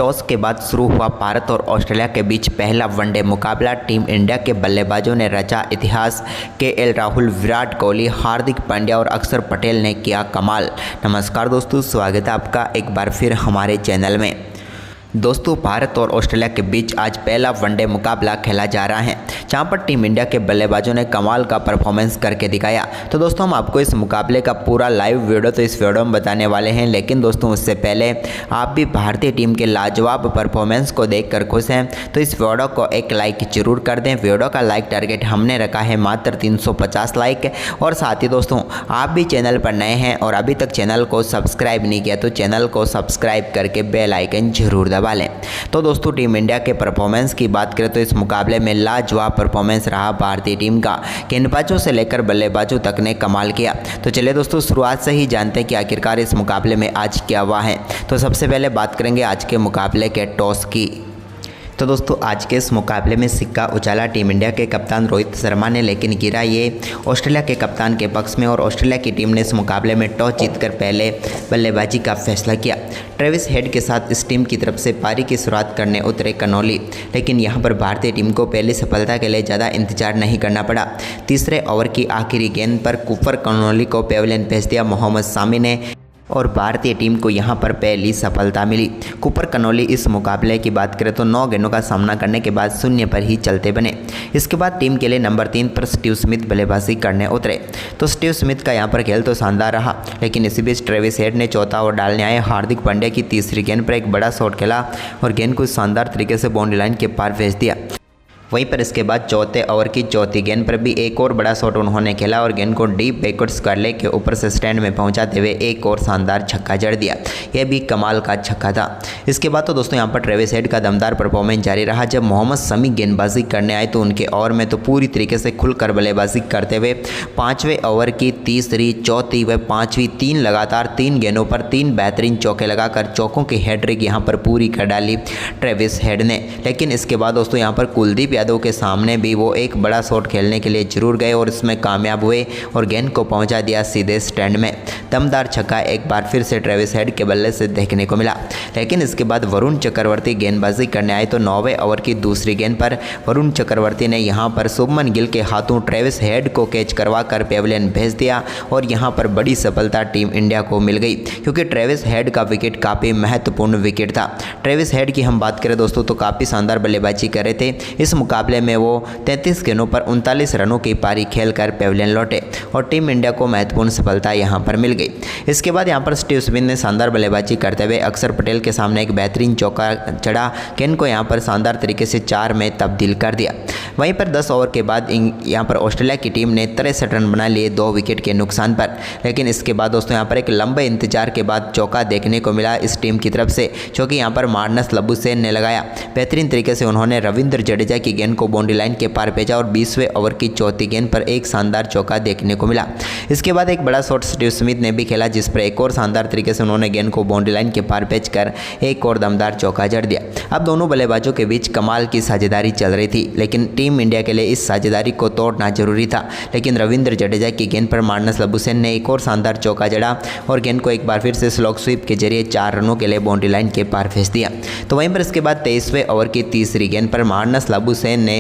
Toss के बाद शुरू हुआ भारत और ऑस्ट्रेलिया के बीच पहला वनडे मुकाबला। टीम इंडिया के बल्लेबाजों ने रचा इतिहास। केएल राहुल, विराट कोहली, हार्दिक पांड्या और अक्षर पटेल ने किया कमाल। नमस्कार दोस्तों, स्वागत है आपका एक बार फिर हमारे चैनल में। दोस्तों, भारत और ऑस्ट्रेलिया के बीच आज पहला वनडे मुकाबला खेला जा रहा है, जहां पर टीम इंडिया के बल्लेबाजों ने कमाल का परफॉर्मेंस करके दिखाया। तो दोस्तों, हम आपको इस मुकाबले का पूरा लाइव वीडियो तो इस वीडियो में बताने वाले हैं, लेकिन दोस्तों उससे पहले आप भी भारतीय टीम के लाजवाब परफॉर्मेंस को देखकर खुश हैं तो इस वीडियो को एक लाइक जरूर कर दें। वीडियो का लाइक टारगेट हमने रखा है मात्र 350 लाइक। और साथ ही दोस्तों, आप भी चैनल पर नए हैं और अभी तक चैनल को सब्सक्राइब नहीं किया तो चैनल को सब्सक्राइब करके बेल आइकन जरूर दबा लें। तो दोस्तों, टीम इंडिया के परफॉर्मेंस की बात करें तो इस मुकाबले में लाजवाब परफॉर्मेंस रहा भारतीय टीम का। गेंदबाजों से लेकर बल्लेबाजों तक ने कमाल किया। तो चलिए दोस्तों, शुरुआत से ही जानते हैं कि आखिरकार इस मुकाबले में आज क्या हुआ है। तो सबसे पहले बात करेंगे आज के मुकाबले के टॉस की। तो दोस्तों, आज के इस मुकाबले में सिक्का उछाला टीम इंडिया के कप्तान रोहित शर्मा ने, लेकिन गिरा ये ऑस्ट्रेलिया के कप्तान के पक्ष में। और ऑस्ट्रेलिया की टीम ने इस मुकाबले में टॉस जीतकर पहले बल्लेबाजी का फैसला किया। ट्रेविस हेड के साथ इस टीम की तरफ से पारी की शुरुआत करने उतरे कनोली, लेकिन यहां पर भारतीय टीम को पहली सफलता के लिए ज़्यादा इंतजार नहीं करना पड़ा। तीसरे ओवर की आखिरी गेंद पर कूपर कनोली को पेविलियन भेज दिया मोहम्मद शामी ने और भारतीय टीम को यहां पर पहली सफलता मिली। कूपर कनोली इस मुकाबले की बात करें तो 9 गेंदों का सामना करने के बाद शून्य पर ही चलते बने। इसके बाद टीम के लिए नंबर 3 पर स्टीव स्मिथ बल्लेबाजी करने उतरे। तो स्टीव स्मिथ का यहां पर खेल तो शानदार रहा, लेकिन इसी बीच ट्रेविस हेड ने चौथा ओवर डालने आए हार्दिक पांड्या की तीसरी गेंद पर एक बड़ा शॉट खेला और गेंद को शानदार तरीके से बाउंड्री लाइन के पार भेज दिया। वहीं पर इसके बाद चौथे ओवर की चौथी गेंद पर भी एक और बड़ा शॉट उन्होंने खेला और गेंद को डीप बैकवर्ड्स कर लेके ऊपर से स्टैंड में पहुंचाते हुए एक और शानदार छक्का जड़ दिया। यह भी कमाल का छक्का था। इसके बाद तो दोस्तों, यहां पर ट्रेविस हेड का दमदार परफॉर्मेंस जारी रहा। जब मोहम्मद शमी गेंदबाजी करने आए तो उनके ओवर में तो पूरी तरीके से खुलकर बल्लेबाजी करते हुए 5वें ओवर की तीसरी, चौथी व 5वीं 3 लगातार 3 गेंदों पर 3 बेहतरीन चौके लगाकर चौकों की हैट्रिक यहां पर पूरी कर डाली ट्रेविस हेड ने। लेकिन इसके बाद दोस्तों, यहां पर कुलदीप यादव के सामने भी वो एक बड़ा शॉट खेलने के लिए जरूर गए और इसमें कामयाब हुए और गेंद को पहुंचा दिया सीधे स्टैंड में। दमदार छक्का एक बार फिर से ट्रेविस हेड के बल्ले से देखने को मिला। लेकिन इसके बाद वरुण चक्रवर्ती गेंदबाजी करने आए तो 9वें ओवर की दूसरी गेंद पर वरुण चक्रवर्ती ने यहां पर शुभमन गिल के हाथों ट्रेविस हेड को कैच करवाकर पेविलियन भेज दिया और यहां पर बड़ी सफलता टीम इंडिया को मिल गई, क्योंकि ट्रेविस हेड का विकेट काफ़ी महत्वपूर्ण विकेट था। ट्रेविस हेड की हम बात करें दोस्तों तो काफ़ी शानदार बल्लेबाजी कर रहे थे। इस मुकाबले में वो 33 गेंदों पर 39 रनों की पारी खेलकर पेविलियन लौटे और टीम इंडिया को महत्वपूर्ण सफलता यहां पर मिल गई। इसके बाद यहां पर स्टीव स्मिथ ने शानदार बल्लेबाजी करते हुए अक्षर पटेल के सामने एक बेहतरीन चौका चढ़ा, गेंद को यहां पर शानदार तरीके से 4 में तब्दील कर दिया। वहीं पर 10 ओवर के बाद यहां पर ऑस्ट्रेलिया की टीम ने 63 रन बना लिए 2 विकेट के नुकसान पर। लेकिन इसके बाद दोस्तों, यहां पर एक लंबे इंतजार के बाद चौका देखने को मिला इस टीम की तरफ से, जो कि यहां पर मार्नस लबुशेन ने लगाया। बेहतरीन तरीके से उन्होंने रविंद्र जडेजा की गेंद को बाउंड्री लाइन के पार भेजा और 20वें ओवर की चौथी गेंद पर एक शानदार चौका देखने को मिला। इसके बाद एक बड़ा शॉट स्टीव स्मिथ ने भी खेला, जिस पर एक और शानदार तरीके से उन्होंने गेंद को बाउंड्री लाइन के पार भेजकर एक और दमदार चौका जड़ दिया। अब दोनों बल्लेबाजों के बीच कमाल की साझेदारी चल रही थी, लेकिन टीम इंडिया के लिए इस साझेदारी को तोड़ना जरूरी था। लेकिन रविंद्र जडेजा की गेंद पर मार्नस लबुशेन ने एक और शानदार चौका जड़ा और गेंद को एक बार फिर से स्लॉग स्वीप के जरिए 4 रनों के लिए बाउंड्री लाइन के पार भेज दिया। तो वहीं पर इसके बाद 23वें ओवर की तीसरी गेंद पर मार्नस लबुशेन ने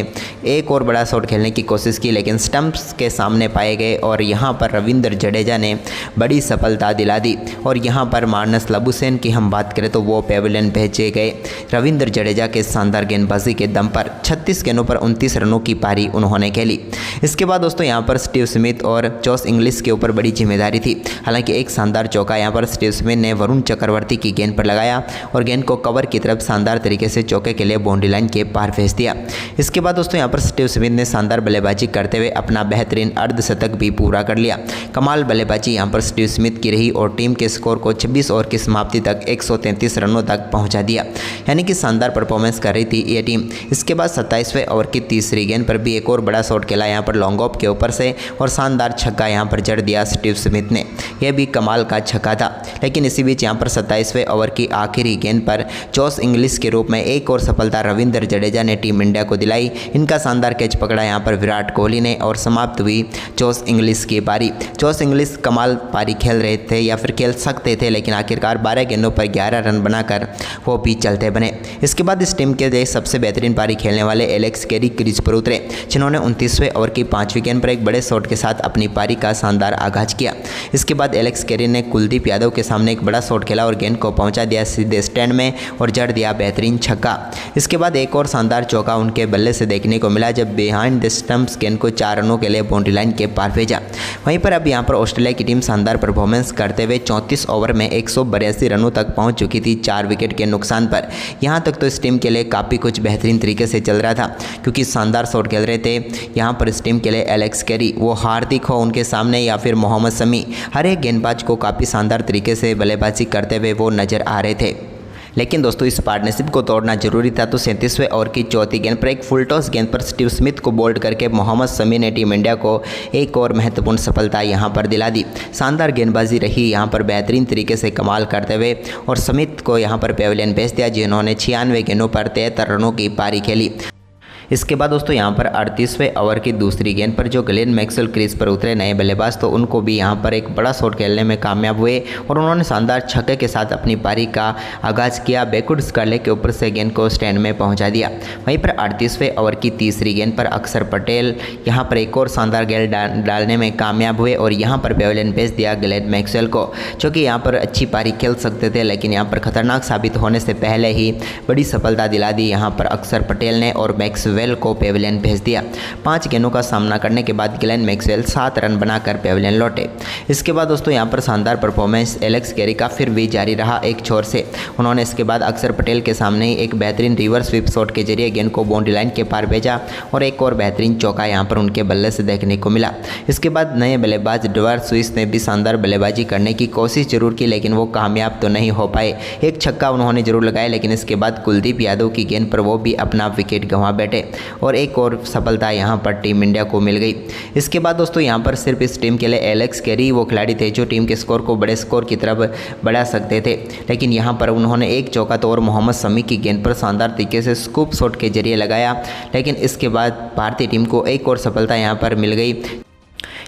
एक और बड़ा शॉट खेलने की कोशिश की, लेकिन स्टंप्स के सामने पाए गए और यहां पर रविंद्र जडेजा ने बड़ी सफलता दिला दी। और यहां पर मार्नस लबुशेन की हम बात करें तो वो पेविलियन भेजे गए रविंद्र जडेजा के शानदार गेंदबाजी के दम पर 36 गेंदों पर 29 रनों की पारी उन्होंने खेली। इसके बाद दोस्तों, यहां पर स्टीव स्मिथ और जॉस इंग्लिश के ऊपर बड़ी जिम्मेदारी थी। हालांकि एक शानदार चौका यहां पर स्टीव स्मिथ ने वरुण चक्रवर्ती की गेंद पर लगाया और गेंद को कवर की तरफ शानदार तरीके से चौके के लिए बाउंड्री लाइन के पार भेज दिया। इसके बाद दोस्तों, यहां पर स्टीव स्मिथ ने शानदार बल्लेबाजी करते हुए अपना बेहतरीन अर्धशतक भी पूरा कर लिया। कमाल बल्लेबाजी यहां पर स्टीव स्मिथ की रही और टीम के स्कोर को 26 ओवर की समाप्ति तक 133 रनों तक पहुंचा दिया, यानी कि शानदार परफॉर्मेंस कर रही थी ये टीम। इसके बाद 27वें ओवर की तीसरी गेंद पर भी एक और बड़ा शॉट खेला यहाँ पर लॉन्ग ऑफ के ऊपर से और शानदार छक्का यहाँ पर जड़ दिया स्टीव स्मिथ ने। यह भी कमाल का छक्का था। लेकिन इसी बीच यहाँ पर 27वें ओवर की आखिरी गेंद पर जॉस इंग्लिश के रूप में एक और सफलता रविंद्र जडेजा ने टीम इंडिया को दिलाई। इनका शानदार कैच पकड़ा यहाँ पर विराट कोहली ने और समाप्त हुई जॉस इंग्लिश की पारी। जॉस इंग्लिश कमाल पारी खेल रहे थे या फिर खेल सकते थे, लेकिन आखिरकार 12 गेंदों पर 11 रन बनाकर वो भी चलते बने। इसके बाद इस टीम के लिए सबसे बेहतरीन पारी खेलने वाले एलेक्स कैरी क्रीज पर उतरे, जिन्होंने 29वें ओवर की 5वीं गेंद पर एक बड़े शॉट के साथ अपनी पारी का शानदार आगाज किया। इसके बाद एलेक्स कैरी ने कुलदीप यादव के सामने एक बड़ा शॉट खेला और गेंद को पहुंचा दिया सीधे स्टैंड में और जड़ दिया बेहतरीन छक्का। इसके बाद एक और शानदार चौका उनके बल्ले से देखने को मिला जब बिहाइंड द स्टंप्स गेंद को 4 रनों के लिए बाउंड्री लाइन के पार भेजा। वहीं पर अब यहाँ पर ऑस्ट्रेलिया की टीम शानदार परफॉर्मेंस करते हुए 34 ओवर में 182 रनों तक पहुंच चुकी थी 4 विकेट के नुकसान पर। यहाँ तक तो इस टीम के लिए काफ़ी कुछ बेहतरीन तरीके से चल रहा था, क्योंकि शानदार शॉट खेल रहे थे यहाँ पर इस टीम के लिए एलेक्स कैरी, वो हार्दिक हो उनके सामने या फिर मोहम्मद शमी, हर एक गेंदबाज को काफ़ी शानदार तरीके से बल्लेबाजी करते हुए वो नज़र आ रहे थे। लेकिन दोस्तों इस पार्टनरशिप को तोड़ना जरूरी था, तो 37वें ओवर की चौथी गेंद पर एक फुल टॉस गेंद पर स्टीव स्मिथ को बोल्ड करके मोहम्मद शमी ने टीम इंडिया को एक और महत्वपूर्ण सफलता यहां पर दिला दी। शानदार गेंदबाजी रही यहां पर बेहतरीन तरीके से कमाल करते हुए और स्मिथ को यहां पर पेविलियन भेज दिया, जिन्होंने 96 गेंदों पर 73 रनों की पारी खेली। इसके बाद दोस्तों यहाँ पर 38वें ओवर की दूसरी गेंद पर जो ग्लेन मैक्सवेल क्रीज पर उतरे नए बल्लेबाज, तो उनको भी यहाँ पर एक बड़ा शॉट खेलने में कामयाब हुए और उन्होंने शानदार छक्के के साथ अपनी पारी का आगाज़ किया। बैकवर्ड स्कर्ले के ऊपर से गेंद को स्टैंड में पहुँचा दिया। वहीं पर 38वें ओवर की तीसरी गेंद पर अक्षर पटेल यहाँ पर एक और शानदार गेंद डालने में कामयाब हुए और यहाँ पर पेविलियन भेज दिया ग्लेन मैक्सवेल को, जो कि यहाँ पर अच्छी पारी खेल सकते थे, लेकिन यहाँ पर खतरनाक साबित होने से पहले ही बड़ी सफलता दिला दी यहाँ पर अक्षर पटेल ने और मैक्सवेल को पेविलियन भेज दिया। 5 गेंदों का सामना करने के बाद ग्लेन मैक्सवेल 7 रन बनाकर पेविलियन लौटे। इसके बाद दोस्तों यहाँ पर शानदार परफॉर्मेंस एलेक्स कैरी का फिर भी जारी रहा एक छोर से। उन्होंने इसके बाद अक्षर पटेल के सामने एक बेहतरीन रिवर्स स्वीप शॉट के जरिए गेंद को बाउंड्री लाइन के पार भेजा और एक और बेहतरीन चौका यहाँ पर उनके बल्ले से देखने को मिला। इसके बाद नए बल्लेबाज डुआर्ट स्विस ने भी शानदार बल्लेबाजी करने की कोशिश जरूर की, लेकिन वो कामयाब तो नहीं हो पाए। एक छक्का उन्होंने जरूर लगाया, लेकिन इसके बाद कुलदीप यादव की गेंद पर वो भी अपना विकेट गंवा बैठे और एक और सफलता यहाँ पर टीम इंडिया को मिल गई। इसके बाद दोस्तों यहाँ पर सिर्फ इस टीम के लिए एलेक्स कैरी वो खिलाड़ी थे जो टीम के स्कोर को बड़े स्कोर की तरफ बढ़ा सकते थे, लेकिन यहाँ पर उन्होंने एक चौका तो और मोहम्मद शमी की गेंद पर शानदार तरीके से स्कूप शॉट के जरिए लगाया। लेकिन इसके बाद भारतीय टीम को एक और सफलता यहाँ पर मिल गई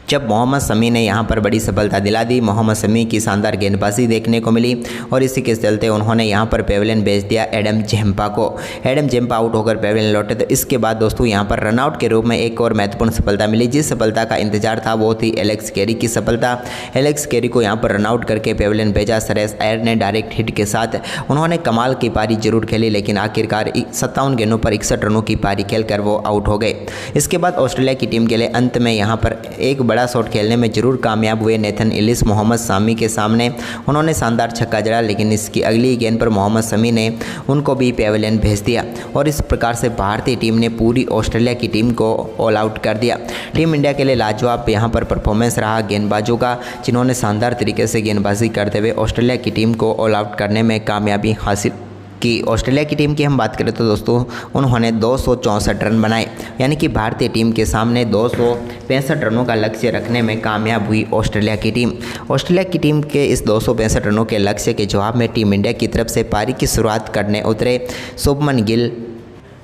जब मोहम्मद शमी ने यहां पर बड़ी सफलता दिला दी। मोहम्मद शमी की शानदार गेंदबाजी देखने को मिली और इसी के चलते उन्होंने यहां पर पेविलियन भेज दिया एडम जेम्पा को। एडम जेम्पा आउट होकर पेविलियन लौटे। तो इसके बाद दोस्तों यहां पर रनआउट के रूप में एक और महत्वपूर्ण सफलता मिली। जिस सफलता का इंतजार था वो थी एलेक्स कैरी की सफलता। एलेक्स कैरी को यहाँ पर रनआउट करके पेविलियन भेजा। सुरेश अय्यर ने डायरेक्ट हिट के साथ उन्होंने कमाल की पारी जरूर खेली, लेकिन आखिरकार 57 गेंदों पर 61 रनों की पारी खेलकर वो आउट हो गए। इसके बाद ऑस्ट्रेलिया की टीम के लिए अंत में यहाँ पर एक बड़ा शॉट खेलने में जरूर कामयाब हुए नेथन इलिस मोहम्मद शमी के सामने। उन्होंने शानदार छक्का जड़ा, लेकिन इसकी अगली गेंद पर मोहम्मद शमी ने उनको भी पेविलियन भेज दिया और इस प्रकार से भारतीय टीम ने पूरी ऑस्ट्रेलिया की टीम को ऑल आउट कर दिया। टीम इंडिया के लिए लाजवाब यहाँ पर परफॉर्मेंस रहा गेंदबाजों का, जिन्होंने शानदार तरीके से गेंदबाजी करते हुए ऑस्ट्रेलिया की टीम को ऑल आउट करने में कामयाबी हासिल कि ऑस्ट्रेलिया की टीम की हम बात करें तो दोस्तों उन्होंने 264 रन बनाए, यानी कि भारतीय टीम के सामने 265 रनों का लक्ष्य रखने में कामयाब हुई ऑस्ट्रेलिया की टीम। ऑस्ट्रेलिया की टीम के इस 265 रनों के लक्ष्य के जवाब में टीम इंडिया की तरफ से पारी की शुरुआत करने उतरे शुभमन गिल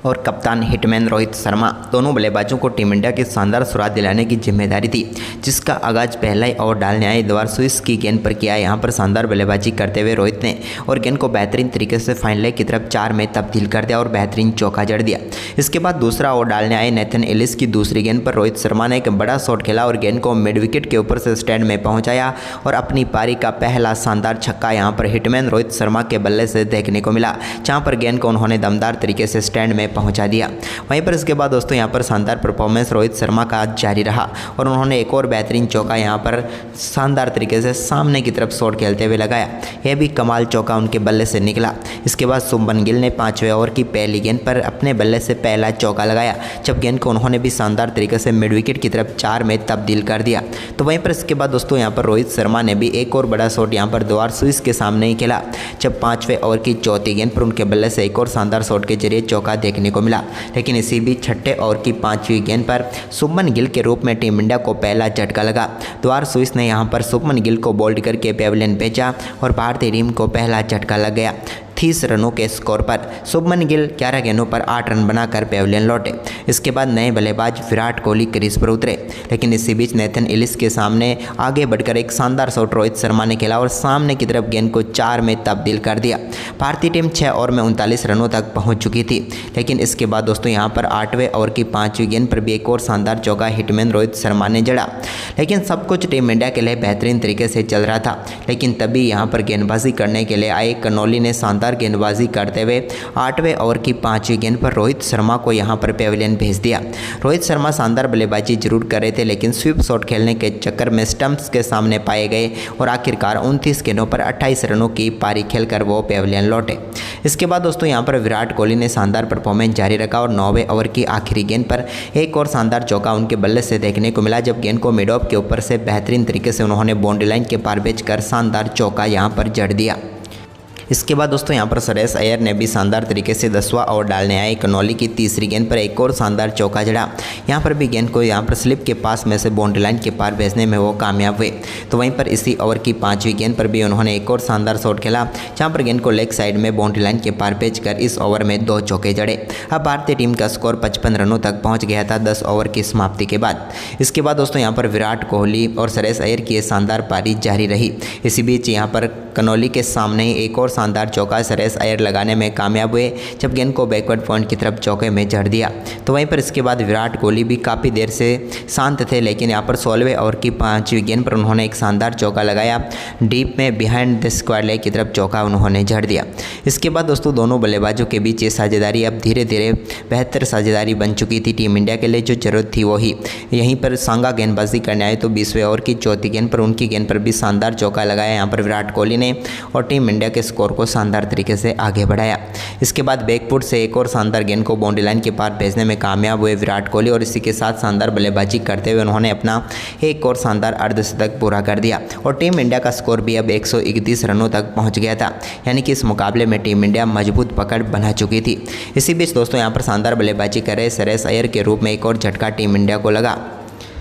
और कप्तान हिटमैन रोहित शर्मा। दोनों बल्लेबाजों को टीम इंडिया की शानदार शुरुआत दिलाने की जिम्मेदारी थी, जिसका आगाज पहला ही ओवर डालने आए डुआर्ट स्विस की गेंद पर किया। यहाँ पर शानदार बल्लेबाजी करते हुए रोहित ने और गेंद को बेहतरीन तरीके से फाइन लेग की तरफ 4 में तब्दील कर दिया और बेहतरीन चौका जड़ दिया। इसके बाद दूसरा ओवर डालने आए नेथन इलिस की दूसरी गेंद पर रोहित शर्मा ने एक बड़ा शॉट खेला और गेंद को मिड विकेट के ऊपर से स्टैंड में पहुँचाया और अपनी पारी का पहला शानदार छक्का यहाँ पर हिटमैन रोहित शर्मा के बल्ले से देखने को मिला, जहाँ पर गेंद को उन्होंने दमदार तरीके से स्टैंड में पहुँचा दिया। वहीं पर इसके बाद दोस्तों यहाँ पर शानदार परफॉर्मेंस रोहित शर्मा का जारी रहा और उन्होंने एक और बेहतरीन चौका यहाँ पर शानदार तरीके से सामने की तरफ शॉट खेलते हुए लगाया। यह भी कमाल चौका उनके बल्ले से निकला। इसके बाद शुभमन गिल ने 5वें ओवर की पहली गेंद पर अपने बल्ले से पहला चौका लगाया, जब गेंद को उन्होंने भी शानदार तरीके से मिड विकेट की तरफ 4 में तब्दील कर दिया। तो वहीं पर इसके बाद दोस्तों यहाँ पर रोहित शर्मा ने भी एक और बड़ा शॉट यहाँ पर डुआर्ट स्विस के सामने ही खेला, जब 5वें ओवर की चौथी गेंद पर उनके बल्ले से एक और शानदार शॉट के जरिए चौका देखने देखने को मिला। लेकिन इसी बीच छठे ओवर की 5वीं गेंद पर शुभमन गिल के रूप में टीम इंडिया को पहला झटका लगा। द्वार स्विस ने यहां पर शुभमन गिल को बोल्ड करके पेविलियन भेजा और भारतीय टीम को पहला झटका लग गया। 30 रनों के स्कोर पर शुभमन गिल 11 गेंदों पर 8 रन बनाकर पेविलियन लौटे। इसके बाद नए बल्लेबाज विराट कोहली क्रीज पर उतरे, लेकिन इसी बीच नेथन इलिस के सामने आगे बढ़कर एक शानदार शॉट रोहित शर्मा ने खेला और सामने की तरफ गेंद को 4 में तब्दील कर दिया। भारतीय टीम 6 ओवर में 39 रनों तक पहुंच चुकी थी। लेकिन इसके बाद दोस्तों यहां पर 8वें ओवर की 5वीं गेंद पर भी एक और शानदार चौका हिटमैन रोहित शर्मा ने जड़ा। लेकिन सब कुछ टीम इंडिया के लिए बेहतरीन तरीके से चल रहा था। लेकिन तभी यहां पर गेंदबाजी करने के लिए आए कनौली ने शानदार गेंदबाजी करते हुए 8वें ओवर की 5वीं गेंद पर रोहित शर्मा को यहां पर पेविलियन भेज दिया। रोहित शर्मा शानदार बल्लेबाजी जरूर कर रहे थे, लेकिन स्वीप शॉट खेलने के चक्कर में स्टंप्स के सामने पाए गए और आखिरकार 29 गेंदों पर 28 रनों की पारी खेलकर वो पेविलियन लौटे। इसके बाद दोस्तों यहां पर विराट कोहली ने शानदार परफॉर्मेंस जारी रखा और 9वें ओवर की आखिरी गेंद पर एक और शानदार चौका उनके बल्ले से देखने को मिला, जब गेंद को मिड ऑफ के ऊपर से बेहतरीन तरीके से उन्होंने बाउंड्री लाइन के पार भेजकर शानदार चौका यहां पर जड़ दिया। इसके बाद दोस्तों यहां पर श्रेयस अय्यर ने भी शानदार तरीके से 10वां ओवर डालने आए कनौली की तीसरी गेंद पर एक और शानदार चौका जड़ा। यहां पर भी गेंद को यहां पर स्लिप के पास में से बाउंड्री लाइन के पार भेजने में वो कामयाब हुए। तो वहीं पर इसी ओवर की 5वीं गेंद पर भी उन्होंने एक और शानदार शॉट खेला, जहां पर गेंद को लेग साइड में बाउंड्री लाइन के पार भेजकर इस ओवर में 2 चौके जड़े। अब भारतीय टीम का स्कोर 55 रनों तक पहुँच गया था 10 ओवर की समाप्ति के बाद। इसके बाद दोस्तों यहाँ पर विराट कोहली और श्रेयस अय्यर की शानदार पारी जारी रही। इसी बीच यहाँ पर कनौली के सामने ही एक और शानदार चौका श्रेयस अय्यर लगाने में कामयाब हुए, जब गेंद को बैकवर्ड पॉइंट की तरफ चौके में जड़ दिया। तो वहीं पर इसके बाद विराट कोहली भी काफ़ी देर से शांत थे, लेकिन यहाँ पर 16वें ओवर की 5वीं गेंद पर उन्होंने एक शानदार चौका लगाया। डीप में बिहाइंड द स्क्वायर लेग की तरफ चौका उन्होंने जड़ दिया। इसके बाद दोस्तों दोनों बल्लेबाजों के बीच ये साझेदारी अब धीरे धीरे बेहतर साझेदारी बन चुकी थी। टीम इंडिया के लिए जो जरूरत थी वही यहीं पर सांगा गेंदबाजी करने आए, तो 20वें ओवर की 4थी गेंद पर उनकी गेंद पर भी शानदार चौका लगाया यहाँ पर विराट कोहली ने और टीम इंडिया के स्कोर को शानदार तरीके से आगे बढ़ाया। इसके बाद बैकफुट से एक और शानदार गेंद को बाउंड्री लाइन के पार भेजने में कामयाब हुए विराट कोहली और इसी के साथ शानदार बल्लेबाजी करते हुए उन्होंने अपना एक और शानदार अर्धशतक पूरा कर दिया और टीम इंडिया का स्कोर भी अब 131 रनों तक पहुंच गया था। यानी कि इस मुकाबले में टीम इंडिया मजबूत पकड़ बना चुकी थी। इसी बीच दोस्तों यहाँ पर शानदार बल्लेबाजी कर रहे श्रेयस अय्यर के रूप में एक और झटका टीम इंडिया को लगा।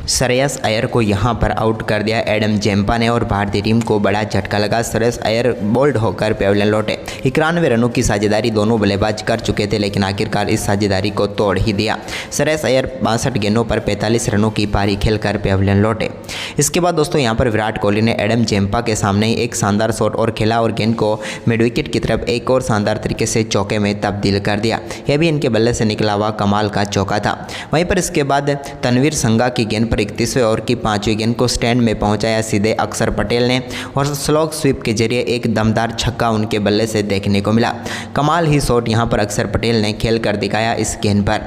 श्रेयस अय्यर को यहां पर आउट कर दिया एडम जेम्पा ने और भारतीय टीम को बड़ा झटका लगा। श्रेयस अय्यर बोल्ड होकर पेविलियन लौटे। 91 रनों की साझेदारी दोनों बल्लेबाज कर चुके थे, लेकिन आखिरकार इस साझेदारी को तोड़ ही दिया। श्रेयस अय्यर 62 गेंदों पर 45 रनों की पारी खेलकर पेविलियन लौटे। इसके बाद दोस्तों यहां पर विराट कोहली ने एडम जेम्पा के सामने ही एक शानदार शॉट और खेला और गेंद को मिड विकेट की तरफ एक और शानदार तरीके से चौके में तब्दील कर दिया। यह भी इनके बल्ले से निकला हुआ कमाल का चौका था। वहीं पर इसके बाद तनवीर संगा की गेंद पर 31वें ओवर की 5वीं गेंद को स्टैंड में पहुंचाया सीधे अक्षर पटेल ने और स्लॉग स्वीप के जरिए एक दमदार छक्का उनके बल्ले से देखने को मिला। कमाल ही शॉट यहां पर अक्षर पटेल ने खेल कर दिखाया इस गेंद पर।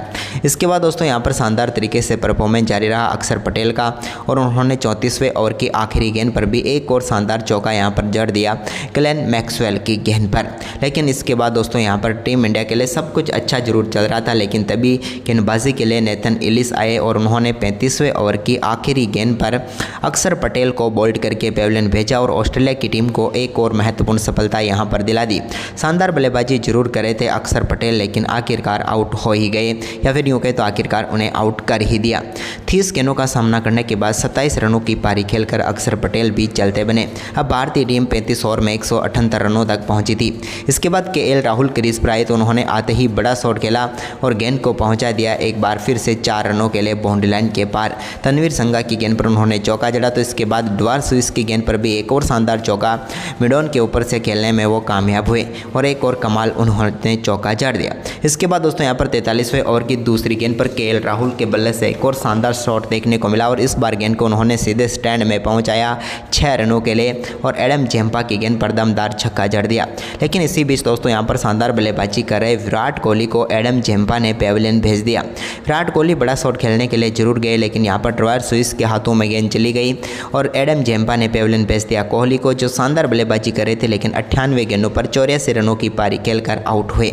इसके बाद दोस्तों यहां पर शानदार तरीके से परफॉर्मेंस जारी रहा अक्षर पटेल का और उन्होंने 34वें ओवर की आखिरी गेंद पर भी एक और शानदार चौका यहां पर जड़ दिया ग्लेन मैक्सवेल की गेंद पर। लेकिन इसके बाद दोस्तों यहां पर टीम इंडिया के लिए सब कुछ अच्छा जरूर चल रहा था, लेकिन तभी गेंदबाजी के लिए नेथन इलिस आए और उन्होंने 35वें ओवर की आखिरी गेंद पर अक्षर पटेल को बोल्ड करके पेविलियन भेजा और ऑस्ट्रेलिया की टीम को एक और महत्वपूर्ण सफलता यहां पर दिला दी। शानदार बल्लेबाजी जरूर करे थे अक्षर पटेल, लेकिन आखिरकार आउट हो ही गए, या फिर यूँ कहे तो आखिरकार उन्हें आउट कर ही दिया। 30 गेंदों का सामना करने के बाद 27 रनों की पारी खेलकर अक्षर पटेल भी चलते बने। अब भारतीय टीम 35 ओवर में 178 रनों तक पहुंची थी। इसके बाद केएल राहुल क्रीज पर आए तो उन्होंने आते ही बड़ा शॉट खेला और गेंद को पहुंचा दिया एक बार फिर से 4 रनों के लिए बाउंड्री लाइन के पार। तनवीर संगा की गेंद पर उन्होंने चौका जड़ा, तो इसके बाद ड्वार स्विस की गेंद पर भी एक और शानदार चौका मिडॉन के ऊपर से खेलने में वो कामयाब हुए और एक और कमाल उन्होंने चौका जड़ दिया। इसके बाद दोस्तों यहाँ पर 43वें ओवर की दूसरी गेंद पर केएल राहुल के बल्ले से एक और शानदार शॉट देखने को मिला और इस बार गेंद को उन्होंने सीधे स्टैंड में पहुंचाया 6 रनों के लिए और एडम जेम्पा की गेंद पर दमदार छक्का जड़ दिया। लेकिन इसी बीच दोस्तों यहाँ पर शानदार बल्लेबाजी कर रहे विराट कोहली को एडम जेम्पा ने पेविलियन भेज दिया। विराट कोहली बड़ा शॉट खेलने के लिए जरूर गए, लेकिन यहाँ पर ट्रेवर स्विस के हाथों में गेंद चली गई और एडम जेम्पा ने पेविलियन भेज दिया कोहली को, जो शानदार बल्लेबाजी कर रहे थे, लेकिन 98 गेंदों पर 84 रनों की पारी खेलकर आउट हुए।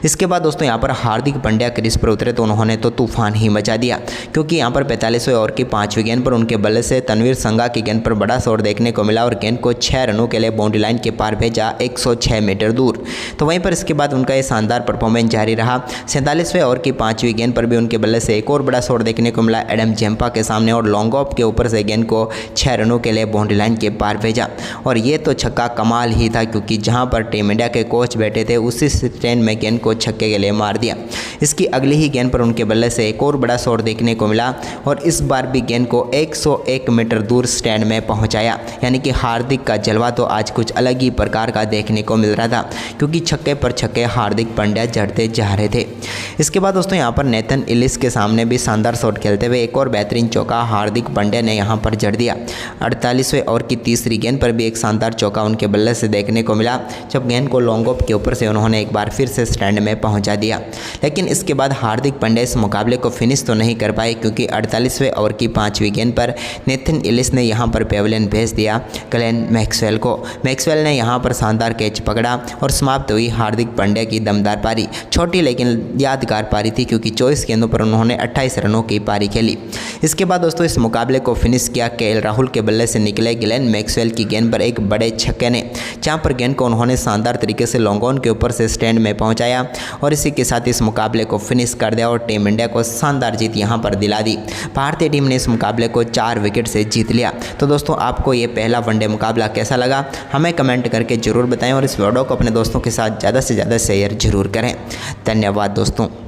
इसके बाद दोस्तों यहाँ पर हार्दिक पांड्या क्रीज पर उतरे तो उन्होंने तो तूफान ही मचा दिया, क्योंकि यहाँ पर 45वें ओवर की 5वीं गेंद पर उनके बल्ले से तनवीर संगा की गेंद पर बड़ा शॉट देखने को मिला और गेंद को 6 रनों के लिए बाउंड्री लाइन के पार भेजा 106 मीटर दूर। तो वहीं पर इसके बाद उनका ये शानदार परफॉर्मेंस जारी रहा। 47वें ओवर की 5वीं गेंद पर भी उनके बल्ले से एक और बड़ा शॉट देखने को मिला एडम जेम्पा के सामने और लॉन्ग ऑफ के ऊपर से गेंद को 6 रनों के लिए बाउंड्री लाइन के पार भेजा। और ये तो छक्का कमाल ही था, क्योंकि जहां पर टीम इंडिया के कोच बैठे थे उसी स्टैंड में गेंद को छक्के के लिए मार दिया। इसकी अगली ही गेंद पर उनके बल्ले से एक और बड़ा शॉट देखने को मिला और इस बार भी गेंद को 101 मीटर दूर स्टैंड में पहुंचाया। यानी कि हार्दिक का जलवा तो आज कुछ अलग ही प्रकार का देखने को मिल रहा था, क्योंकि छक्के पर छक्के हार्दिक पांड्या जड़ते जा रहे थे। इसके बाद दोस्तों यहाँ पर नेथन इलिस के सामने भी शानदार शॉट खेलते हुए एक और बेहतरीन चौका हार्दिक पांड्या ने यहाँ पर जड़ दिया। 48वें ओवर की 3री गेंद पर भी एक शानदार चौका उनके बल्ले से देखने को मिला, जब गेंद को लॉन्ग ऑफ के ऊपर से उन्होंने एक बार फिर से स्टैंड में पहुंचा दिया। लेकिन इसके बाद हार्दिक पांड्या इस मुकाबले को फिनिश तो नहीं कर पाए, क्योंकि 48वें ओवर की 5वीं गेंद पर नेथन इलिस ने यहां पर पेविलियन भेज दिया ग्लेन मैक्सवेल को। मैक्सवेल ने यहां पर शानदार कैच पकड़ा और समाप्त हुई हार्दिक पांड्या की दमदार पारी। छोटी लेकिन यादगार पारी थी, क्योंकि 24 गेंदों पर उन्होंने 28 रनों की पारी खेली। इसके बाद दोस्तों इस मुकाबले को फिनिश किया केएल राहुल के बल्ले से निकले ग्लेन मैक्सवेल की गेंद पर एक बड़े छक्के ने, जहां पर गेंद को उन्होंने शानदार तरीके से लॉन्ग ऑन के ऊपर से स्टैंड में पहुंचाया और इसी के साथ इस मुकाबले को फिनिश कर दिया और टीम इंडिया को शानदार जीत यहां पर दिला दी। भारतीय टीम ने इस मुकाबले को 4 विकेट से जीत लिया। तो दोस्तों आपको ये पहला वनडे मुकाबला कैसा लगा हमें कमेंट करके जरूर बताएं और इस वीडियो को अपने दोस्तों के साथ ज़्यादा से ज़्यादा शेयर जरूर करें। धन्यवाद दोस्तों।